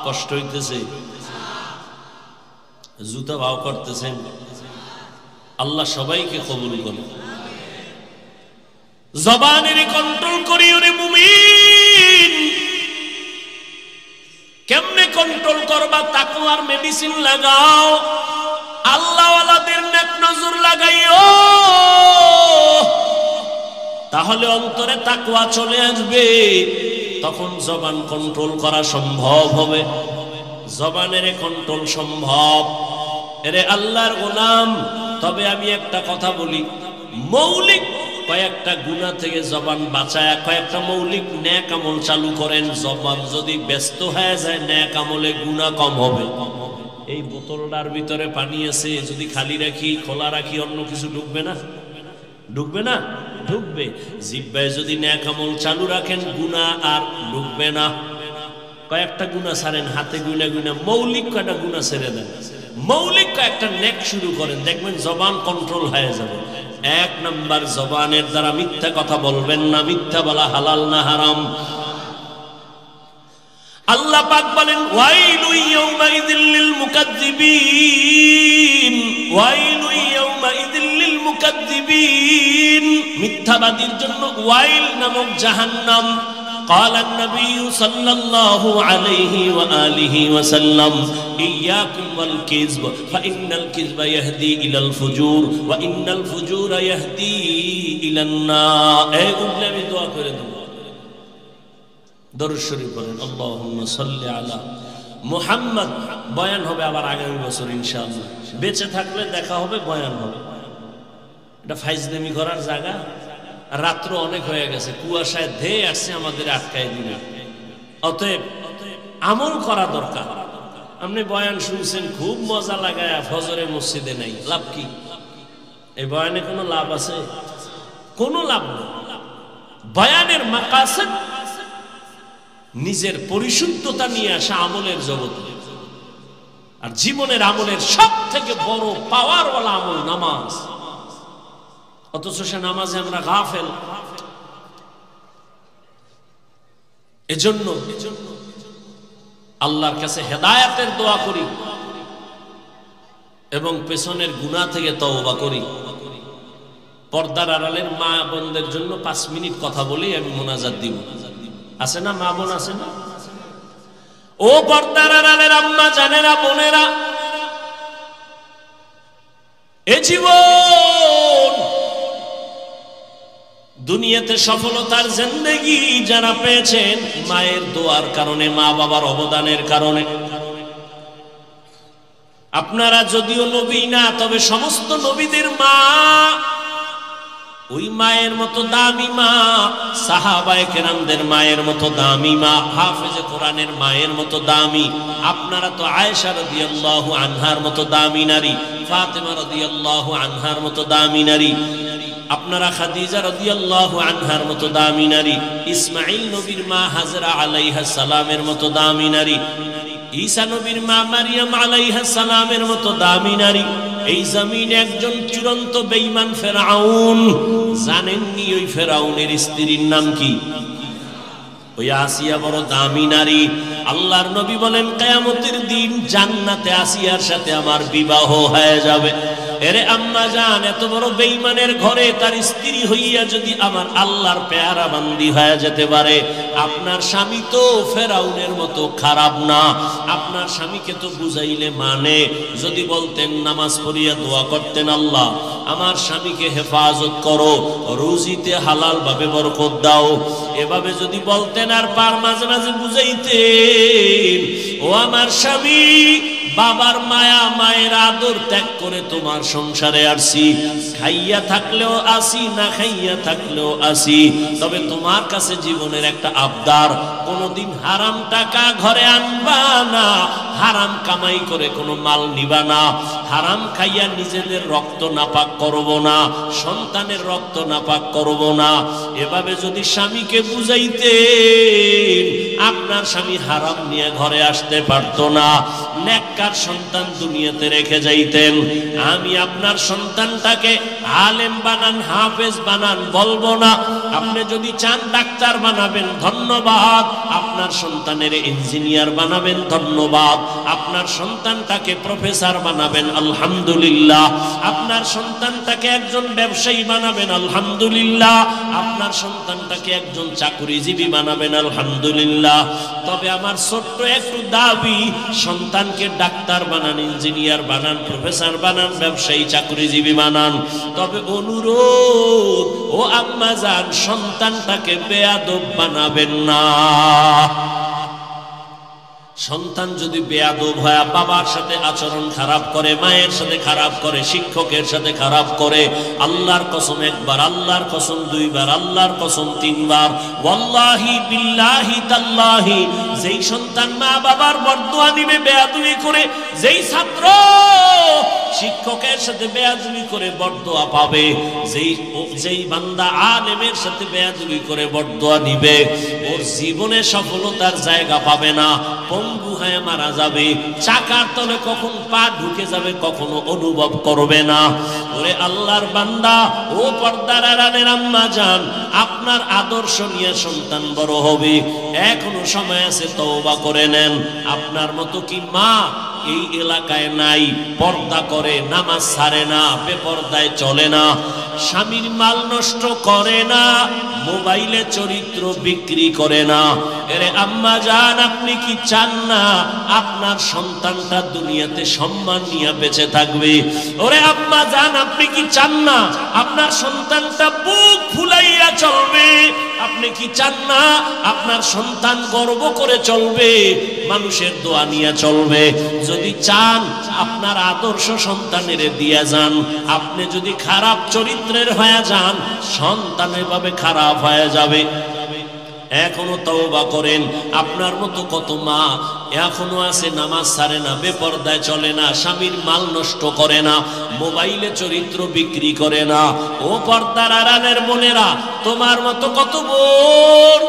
কষ্ট হইতেছে, জুতা ভাও করতেছেন, আল্লাহ সবাইকে কবুল করে। জবানের কন্ট্রোল করি ওরে মুমিন। কেমনে কন্ট্রোল করবা? তাকওয়ার মেডিসিন লাগাও। আল্লাহওয়ালা লাগাইও, তাহলে অন্তরে তাকওয়া চলে আসবে, তখন জবান কন্ট্রোল করা সম্ভব হবে। জবানের কন্ট্রোল সম্ভব। এরে আল্লাহর গোলাম, তবে আমি একটা কথা বলি, মৌলিক কয়েকটা গুনাহ থেকে জবান বাঁচায়া কয়েকটা মৌলিক নেক আমল চালু করেন। জবান যদি ব্যস্ত হয়ে যায় নেক আমলে গুনাহ কম হবে। এই বোতলটার ভিতরে পানি আছে, যদি খালি রাখি খোলা রাখি অন্য কিছু ঢুকবে না? ঢুকবে না? ঢুকবে। জিহ্বায় যদি নেক আমল চালু রাখেন গুনাহ আর ঢুকবে না। কয়েকটা গুনাহ ছাড়েন, হাতে গুনা গুনা মৌলিক কয়েকটা গুনাহ ছেড়ে দেন, মৌলিক কয়েকটা নেক শুরু করেন, দেখবেন জবান কন্ট্রোল হয়ে যাবে। এক নাম্বার, জবানের দ্বারা মিথ্যা কথা বলবেন না। মিথ্যা বলা হালাল না হারাম? আল্লাহ পাক বলেন ওয়াইলু ইয়াউমাইযিল লিল মুকাজ্জিবিন, ওয়াইলু ইয়াউমাইযিল লিল মুকাজ্জিবিন, মিথ্যাবাদীর জন্য ওয়াইল নামক জাহান্নাম। قال النبي صلى الله عليه وآله وسلم إياكم والكذب فإن الكذب يهدي إلى الفجور وإن الفجور يهدي إلى النار। এই উঠলে আমি দোয়া করে দেব, দরুদ শরীফ পড়েন, আল্লাহুম্মা সাল্লি আলা মুহাম্মদ। বয়ান হবে আবার আগামী বছর ইনশাআল্লাহ, বেঁচে থাকলে দেখা হবে, বয়ান হবে। এটা ফাইজলামি করার জায়গা। রাত্র অনেক হয়ে গেছে, কুয়াশায় ধেয়ে আসছে, আমাদের আটকায় দিবে। অতএব আমল করা দরকার। আপনি বয়ান শুনছেন, খুব মজা লাগায় ফজরে মসজিদে নাই, লাভ কি? এই বয়ানে কোনো লাভ আছে? কোনো লাভ নেই। বয়ানের মাকাসদ নিজের পরিশুদ্ধতা নিয়ে আসা আমলের জগতে। আর জীবনের আমলের সব থেকে বড় পাওয়ারওয়ালা আমল নামাজ। অথচ সে নামাজে আমরা গাফেল। এজন্য আল্লাহর কাছে হেদায়েতের দোয়া করি এবং পেছনের গুনাহ থেকে তওবা করি। পর্দার আড়ালের মা বোনদের জন্য 5 মিনিট কথা বলেই আমি মোনাজাত দিব। আছে না মা বোন? আছে না? ও পর্দার আড়ালের আম্মা জানেরা, বোনেরা, এ জীবন দুনিয়াতে সফলতার জিন্দেগি যারা পেয়েছেন মায়ের দোয়ার কারণে, মা বাবার অবদানের কারণে। আপনারা যদিও নবী না, তবে সমস্ত নবীদের মা ওই মায়ের মতো দামি মা, সাহাবায়ে কেরামদের মায়ের মতো দামি মা, হাফেজে কোরআনের মায়ের মতো দামি। আপনারা তো আয়েশা রাদিয়াল্লাহু আনহার মতো দামি নারী, ফাতেমা রাদিয়াল্লাহু আনহার মতো দামি নারী, আপনারা খাদিজা রাদিয়াল্লাহু আনহার মতো দামি নারী, ইসমাঈল নবীর মা হাজরা আলাইহাস সালামের মতো দামি নারী, ঈসা নবীর মা মারিয়াম আলাইহাস সালামের মতো দামি নারী। এই জমিনে একজন চূড়ান্ত বেঈমান ফেরাউন, জানেননি ওই ফেরাউনের স্ত্রীর নাম কি? ওই আসিয়া বড় দামি নারী। আল্লাহর নবী বলেন কিয়ামতের দিন জান্নাতে আসিয়ার সাথে আমার বিবাহ হয়ে যাবে। এরে আম্মা জান, এত বড় বেঈমানের ঘরে তার স্ত্রী হইয়া যদি আমার আল্লাহর পেয়ারা বান্দি হয়ে যেতে পারে, আপনার স্বামী তো ফেরাউনের মতো খারাপ না। আপনার স্বামীকে তো বুঝাইলে মানে, যদি বলতেন নামাজ পড়িয়া দোয়া করতেন, আল্লাহ আমার স্বামীকে হেফাজত করো, রুজিতে হালাল ভাবে বরকত দাও, এভাবে যদি বলতেন, আর পার মাঝে মাঝে বুঝাইতেন, ও আমার স্বামী, বাবার মায়া মায়ের আদর ত্যাগ করে তোমার সংসারে আসছি, খাইয়া থাকলেও আসি, না খাইয়া থাকলেও আসি, তবে তোমার কাছে জীবনের একটা আবদার, কোনোদিন হারাম টাকা ঘরে আনবা না, হারাম কামাই করে কোনো মাল নিবা না, হারাম খাইয়া নিজেদের রক্ত নাপাক করব না, সন্তানের রক্ত নাপাক করব না। এভাবে যদি স্বামীকে বুঝাইতেন, আপনার স্বামী হারাম নিয়ে ঘরে আসতে পারতো না, নেককার সন্তান দুনিয়াতে রেখে যাইতেন। আমি আপনার সন্তানটাকে আলেম বানান, হাফেজ বানান বলবো না, আপনি যদি চান ডাক্তার বানাবেন, ধন্যবাদ। আপনার সন্তানের ইঞ্জিনিয়ার বানাবেন, ধন্যবাদ। আপনার সন্তানটাকে প্রফেসর বানাবেন, আলহামদুলিল্লাহ। আপনার সন্তানটাকে একজন ব্যবসায়ী বানাবেন, আলহামদুলিল্লাহ। আপনার সন্তানটাকে একজন চাকরিজীবী বানাবেন, আলহামদুলিল্লাহ। তবে আমার ছোট্ট একটু দাবি, সন্তানকে ডাক্তার বানান, ইঞ্জিনিয়ার বানান, প্রফেসর বানান, ব্যবসায়ী চাকরিজীবী বানান। তবে অনুরোধ, ও আম্মা জান, সন্তানটাকে বেয়াদব বানাবেন না। সন্তান যদি বেয়াদব হয়, বাবার সাথে আচরণ খারাপ করে, মায়ের সাথে খারাপ করে, শিক্ষকের সাথে খারাপ করে, আল্লাহর কসম একবার, আল্লাহর কসম দুইবার, আল্লাহর কসম তিনবার, ওয়াল্লাহি বিল্লাহি তাল্লাহি, যেই সন্তান মা বাবার বরদোয়া নিবে বেয়াদবি করে, যেই ছাত্র শিক্ষকের সাথে বেয়াদবি করে বরদোয়া পাবে, যেই বান্দা আলেমের সাথে বেয়াদবি করে বরদোয়া নিবে, ওর জীবনে সফলতার জায়গা পাবে না, পঙ্গু হয়ে মারা যাবে, চাকার তলে কখন পা ঢুকে যাবে কখনো অনুভব করবে না। ওরে আল্লাহর বান্দা, ও পর্দার আড়ালের আম্মা জান, আপনার আদর্শ নিয়ে সন্তান বড় হবে, এখনো সময় আছে, তওবা করে নেন। আপনার মতো কি মা এই এলাকায় নাই? পর্দা করে, নামাজ ছাড়ে না, বেপর্দায় চলে না, স্বামীর মাল নষ্ট করে না, মোবাইলে চরিত্র বিক্রি করে না। এরে আম্মা জান, আপনি কি চান না আপনার সন্তানটা দুনিয়াতে সম্মান নিয়ে বেঁচে থাকবে? ওরে আম্মা জান, আপনি কি চান না আপনার সন্তানটা বুক ফুলাইয়া চলবে? আপনি কি চান না আপনার সন্তান গর্ব করে চলবে, মানুষের দোয়া নিয়ে চলবে? যদি চান আপনার আদর্শ সন্তানের দিয়া যান। আপনি যদি খারাপ চরিত্রের হয়ে যান, সন্তান এভাবে খারাপ হয়ে যাবে। এখনো তওবা করেন। আপনার মতো কত মা এখনো আছে, নামাজ ছাড়ে না, বেপর্দায় চলে না, স্বামীর মাল নষ্ট করে না, মোবাইলে চরিত্র বিক্রি করে না। ও পর্দার আড়ালের বোনেরা, তোমার মতো কত বোন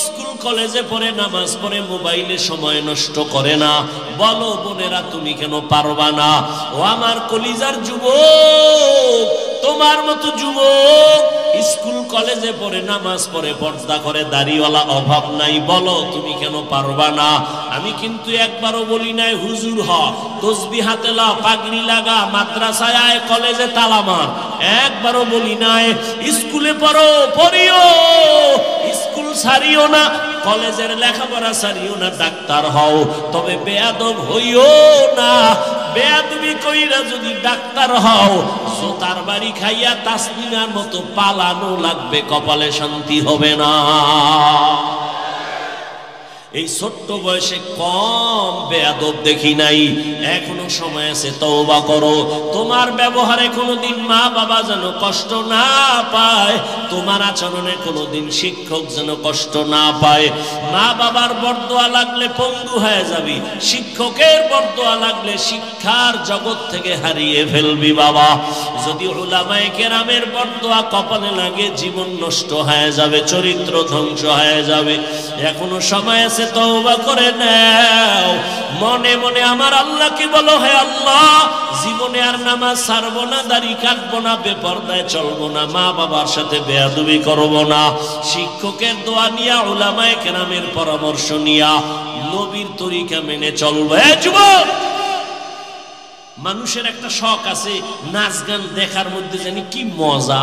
স্কুল কলেজে পড়ে, নামাজ পড়ে, মোবাইলে সময় নষ্ট করে না। বলো বোনেরা, তুমি কেন পারবা না? ও আমার কলিজার যুবক, তোমার মতো যুবক স্কুল কলেজে পড়ে, নামাজ পড়ে, পর্দা করে, দাড়িওয়ালা অভাব নাই, বলো তুমি কেন পারবা না? আমি কিন্তু একবারও বলি নাই হুজুর হ, তসবিহ হাতে লা, পাগড়ি লাগা, মাদ্রাসায় আয়, কলেজে তালা মার, একবারও বলি নাই। স্কুলে পড়ো, পড়িও, স্কুল ছাড়িও না, কলেজের লেখাপড়া ছাড়িও না, ডাক্তার হও, তবে বেয়াদব হইও না। বেয়াদবি কইরা যদি ডাক্তার হও, জোতার বাড়ি খাইয়া তাসলিমার মতো পালানো লাগবে, কপালে শান্তি হবে না। এই ছোট্ট বয়সে কম বেয়াদব দেখি নাই। এখনো সময় আছে, তওবা করো। তোমার ব্যবহারে কোনোদিন মা বাবা যেন কষ্ট না পায়, তোমার আচরণে কোনোদিন শিক্ষক যেন কষ্ট না পায়। মা বাবার বরদোয়া লাগলে পঙ্গু হয়ে যাবি, শিক্ষকের বরদোয়া লাগলে শিক্ষার জগৎ থেকে হারিয়ে ফেলবি বাবা। যদি উলামায়ে কেরামের বরদোয়া কপালে লাগে, জীবন নষ্ট হয়ে যাবে, চরিত্র ধ্বংস হয়ে যাবে। এখনো সময় আছে, তওবা করে নাও। মনে মনে আমার আল্লাহকে বলো, হে আল্লাহ, জীবনে আর নামাজ ছাড়বো না, দাড়ি কাটবো না, বেপরদায় চলবো না, মা বাবার সাথে বেয়াদবি করবো না, শিক্ষকের দোয়া নিয়া, উলামায়ে কেরামের পরামর্শ নিয়া, নবীর তরিকা মেনে চলবো। হে যুবক, মানুষের একটা শখ আছে, নাচ গান দেখার মধ্যে জানি কি মজা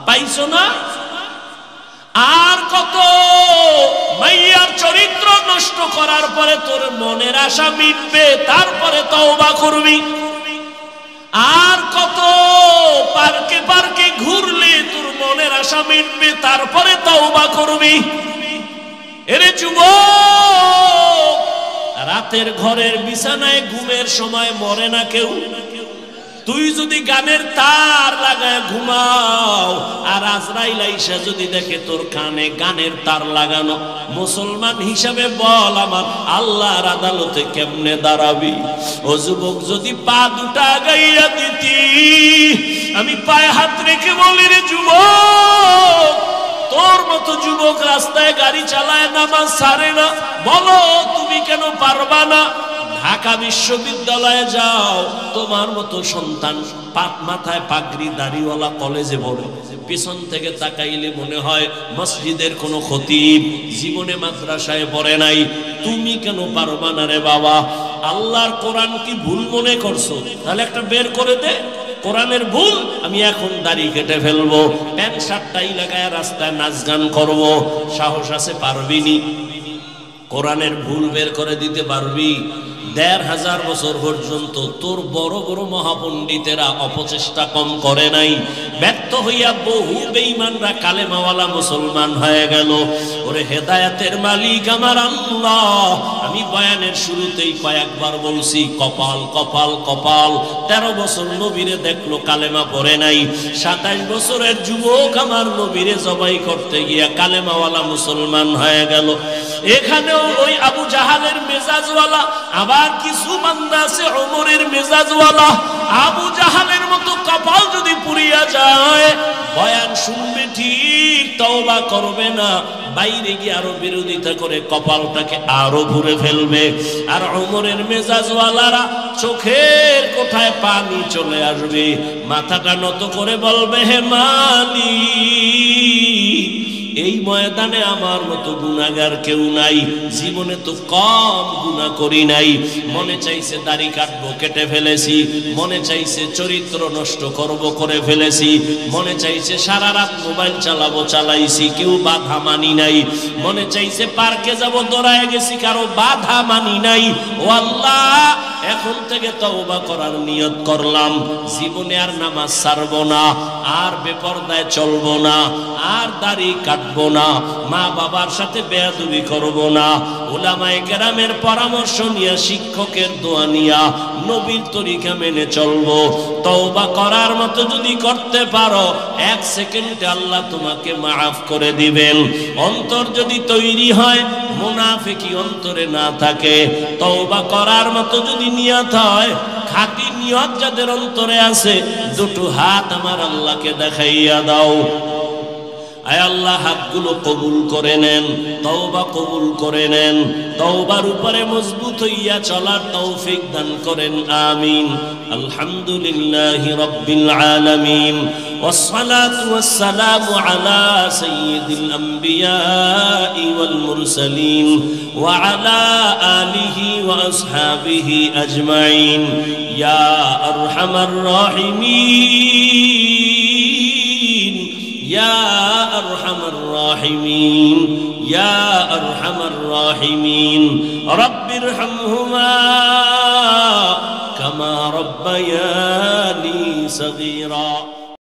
পাইছো না? আর কত মাইয়ার চরিত্র নষ্ট করার পরে তোর মনের আশা মিটবে, তারপরে তওবা করবি। আর কত পার্কে পার্কে ঘুরলে তোর মনের আশা মিটবে, তারপরে তওবা করবি। এরে যুবক, রাতের ঘরের বিছানায় ঘুমের সময় মরে না কেউ। তুই যদি গানের তার লাগায় ঘুমাও, আর আজরাইল আইসা যদি দেখে তোর কানে গানের তার লাগানো, মুসলমান হিসাবে বল, আমার আল্লাহর আদালতে কেমনে দাঁড়াবি? ও যুবক, যদি পা দুটা গাইয়া দিতি, আমি পায়ে হাত রেখে বলি, রে যুবক, তোর মতো যুবক রাস্তায় গাড়ি চালায়, নামাজ ছাড়ে না, বলো তুমি কেন পারবা না? ঢাকা বিশ্ববিদ্যালয়ে যাও, তোমার মতো সন্তান মাথায় পাগড়ি, দাড়িওয়ালা কলেজে পড়ে, পিছন থেকে তাকাইলে মনে হয় মসজিদের কোনো খতিব, জীবনে মাদ্রাসায় পড়ে নাই। তুমি কেন পারবা না রে বাবা? আল্লাহর কোরআন কি ভুল মনে করছো? তাহলে একটা বের করে দে, কোরআনের ভুল। আমি এখন দাড়ি কেটে ফেলবো, প্যান্ট শার্টটাই লাগায় রাস্তায় নাচ গান করবো। সাহস আছে? পারবিনি? কোরআনের ভুল বের করে দিতে পারবি? ১৫০০ বছর পর্যন্ত তোর বড় বড় মহাপণ্ডিতেরা অপচেষ্টা কম করে নাই। ব্যর্থ হইয়া বহু বেঈমানরা কালেমাওয়ালা মুসলমান হয়ে গেল। ওরে হেদায়েতের মালিক আমার আল্লাহ, আমি বয়ানের শুরুতেই কয়েকবার বলছি কপাল কপাল কপাল। ১৩ বছর নবীরে দেখলো কালেমা পড়ে নাই। ২৭ বছরের যুবক আমার নবীরে জবাই করতে গিয়া কালেমাওয়ালা মুসলমান হয়ে গেল। এখানেও ওই আবু জাহালের মেজাজওয়ালা, আবার কিছু বান্দা আছে ওমরের মেজাজওয়ালা। আবু জাহালের মতো কপাল যদি পুড়িয়া যায়, বয়ান শুনবে ঠিক, তওবা করবে না, বাইরে গিয়ে আরো বিরোধিতা করে কপালটাকে আরো ভরে ফেলবে। আর ওমরের মেজাজওয়ালারা চোখের কোঠায় পানি চলে আসবে, মাথাটা নত করে বলবে হে মালিক, এই ময়দানে আমার মতো গুনাহগার কেউ নাই, জীবনে তো কম গুনাহ করি নাই। মনে চাইছে দাড়ি কাটবো, কেটে ফেলেছি। মনে চাইছে চরিত্র নষ্ট করব, করে ফেলেছি। মনে চাইছে সারা রাত মোবাইল চালাবো, চালাইছি, কেউ বাধা মানি নাই। মনে চাইছে পার্কে যাব, দৌড়ায় গেছি, কারো বাধা মানি নাই। ও আল্লাহ, এখন থেকে তওবা করার নিয়ত করলাম, জীবনে আর নামাজ ছাড়বো না, আর বেপরদায় চলবো না, আর দাড়ি কাটবো না, মা বাবার সাথে বেয়াদবি করবো না, উলামায়ে কেরামের পরামর্শ নিয়ে, শিক্ষকের দোয়া নিয়া, নবীর তরিকা মেনে চলবো। তওবা করার মতো যদি করতে পারো, 1 সেকেন্ডে আল্লাহ তোমাকে মাফ করে দিবেন। অন্তর যদি তৈরি হয়, মুনাফিকি অন্তরে না থাকে, তওবা করার মতো যদি নিয়ত হয়, খাঁটি নিয়ত যাদের অন্তরে আছে, দুটো হাত আমার আল্লাহকে দেখাইয়া দাও। আয় আল্লাহ, হাতগুলো কবুল করে নেন, তওবা কবুল করে নেন, তওবার উপরে মজবুত হইয়া চলার তৌফিক দান করেন, আমিন। আলহামদুলিল্লাহি রাব্বিল আলামিন, والصلاة والسلام على سيد الأنبياء والمرسلين وعلى آله وأصحابه أجمعين يا أرحم الراحمين يا أرحم الراحمين يا أرحم الراحمين رب ارحمهما كما ربياني صغيرا.